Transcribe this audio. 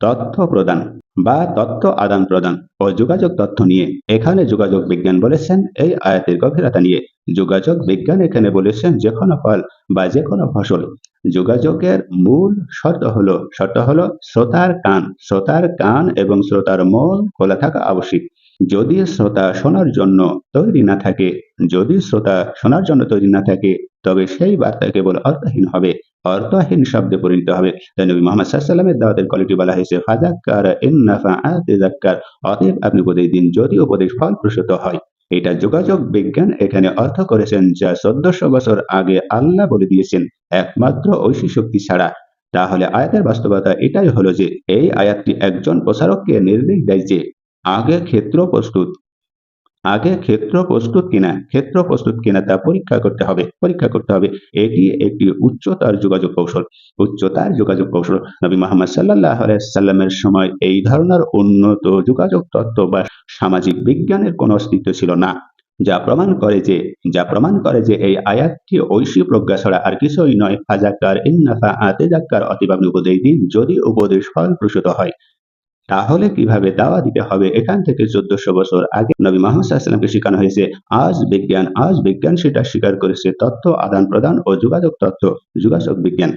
তথ্য প্রদান বা তথ্য আদান প্রদান ও যোগাযোগ তথ্য নিয়ে। এখানে যোগাযোগ বিজ্ঞান বলেছেন এই আয়াতের গভীরতা নিয়ে। যোগাযোগ বিজ্ঞান এখানে বলেছেন যে কোনো ফল বা যে কোনো ফসল যোগাযোগের মূল শর্ত হলো শ্রোতার কান এবং শ্রোতার মন খোলা থাকা আবশ্যিক। যদি শ্রোতা শোনার জন্য তৈরি না থাকে যদি শ্রোতা শোনার জন্য তৈরি না থাকে তবে সেই বার্তা কেবল অর্থহীন শব্দে পরিণত হবে। তাই নবী মোহাম্মদ সাল্লামের দাওয়াতের কোয়ালিটি বলা হয়েছে ফাযাক্কার ইন নাফাআতি যাক্কার। অতএব আপনি উপদেশ দিন যদি উপদেশ ফলপ্রসূ হয়। এটা যোগাযোগ বিজ্ঞান এখানে অর্থ করেছেন যা 1400 বছর আগে আল্লাহ বলে দিয়েছেন একমাত্র ঐশী শক্তি ছাড়া। তাহলে আয়াতের বাস্তবতা এটাই হলো যে এই আয়াতটি একজন প্রচারককে নির্দেশ দেয় যে আগে ক্ষেত্র প্রস্তুত ক্ষেত্র প্রস্তুত কিনা তা পরীক্ষা করতে হবে। এটি একটি উচ্চতার যোগাযোগ কৌশল। নবী মুহাম্মদ সাল্লাল্লাহু আলাইহি সাল্লামের সময় এই ধরনের উন্নত যোগাযোগ তত্ত্ব বা সামাজিক বিজ্ঞানের কোনো অস্তিত্ব ছিল না, যা প্রমাণ করে যে এই আয়াতটি ঐশী প্রজ্ঞা ছাড়া আর কিছুই নয়। ফাযাক্কার ইন নাফাআতি যাক্কার। অতএব আপনি উপদেশ দিন যদি উপদেশ ফলপ্রসূ হয়। তাহলে কিভাবে দাওয়া দিতে হবে এখান থেকে 1400 বছর আগে নবী মুহাম্মদ সাল্লাল্লাহু আলাইহি ওয়াসাল্লামকে শেখানো হয়েছে। আজ বিজ্ঞান সেটা স্বীকার করেছে তথ্য আদান প্রদান ও যোগাযোগ বিজ্ঞান।